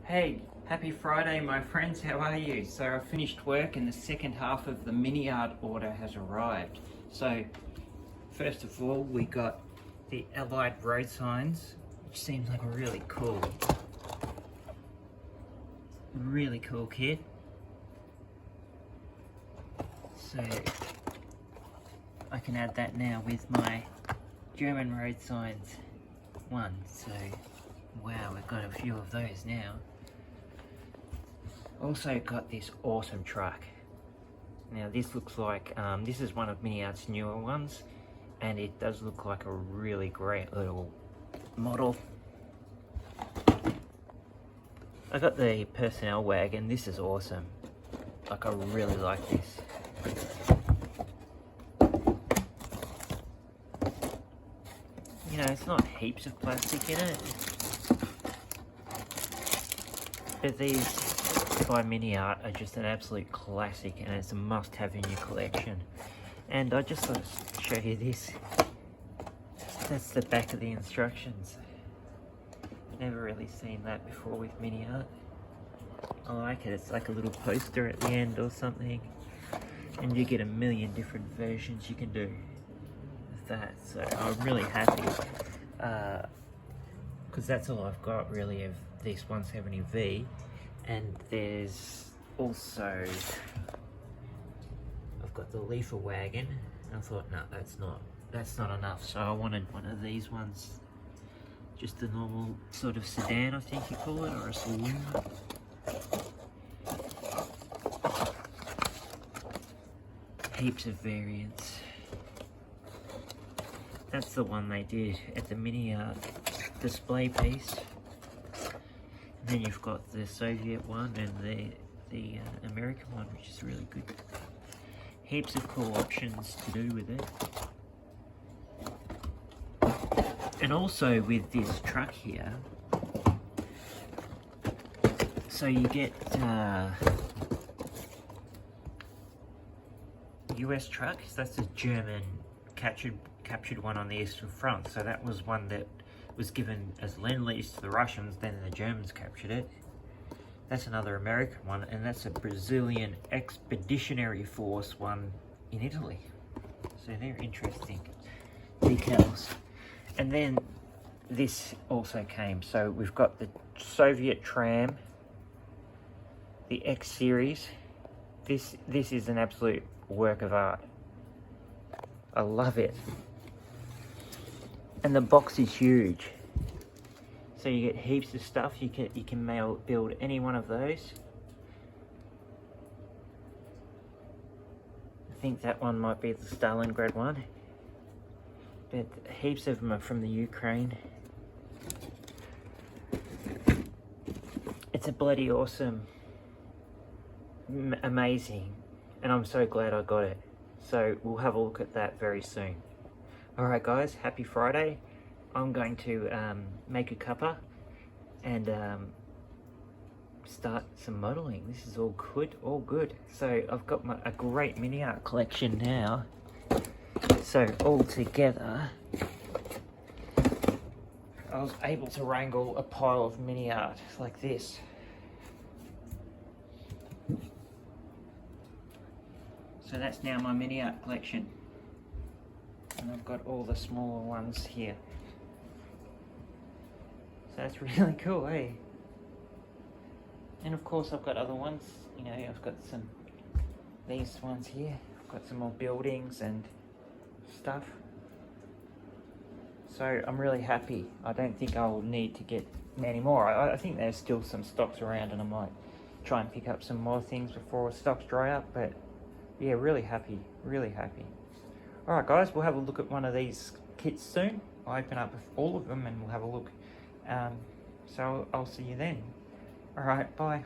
Hey, happy Friday my friends, how are you? So I finished work and the second half of the Miniart order has arrived. So first of all we got the Allied road signs, which seems like a really cool kit. So I can add that now with my German road signs one. So wow, we've got a few of those now. Also got this awesome truck. Now this looks like, this is one of Miniart's newer ones, and it does look like a really great little model. I got the personnel wagon. This is awesome. Like, I really like this. You know, it's not heaps of plastic in it, but these by Miniart are just an absolute classic, and it's a must-have in your collection. And I just thought to show you this. That's the back of the instructions. Never really seen that before with Miniart. I like it. It's like a little poster at the end or something, and you get a million different versions you can do with that. So I'm really happy, because that's all I've got really of this 170V. And there's also, I've got the leafer wagon, and I thought, no, that's not enough. So I wanted one of these ones, just a normal sort of sedan, I think you call it, or a saloon. Heaps of variants. That's the one they did at the Miniart display piece. Then you've got the Soviet one and the American one, which is really good. Heaps of cool options to do with it. And also with this truck here, so you get US truck. So that's a German captured one on the Eastern Front. So that was one that was given as lend-lease to the Russians, then the Germans captured it. That's another American one, and that's a Brazilian Expeditionary Force one in Italy. So they're interesting decals. And then this also came. So we've got the Soviet Tram, the X series. This is an absolute work of art. I love it. And the box is huge, so you get heaps of stuff. You can build any one of those. I think that one might be the Stalingrad one, but heaps of them are from the Ukraine. It's a bloody awesome, amazing, and I'm so glad I got it. So we'll have a look at that very soon. Alright guys, happy Friday. I'm going to make a cuppa and start some modelling. This is all good. So I've got a great Miniart collection now. So all together, I was able to wrangle a pile of Miniart like this. So that's now my Miniart collection. And I've got all the smaller ones here. So that's really cool, eh? And of course I've got other ones. You know, I've got these ones here. I've got some more buildings and stuff. So I'm really happy. I don't think I'll need to get many more. I think there's still some stocks around, and I might try and pick up some more things before stocks dry up. But yeah, really happy, really happy. Alright guys, we'll have a look at one of these kits soon. I'll open up all of them and we'll have a look. So I'll see you then. Alright, bye.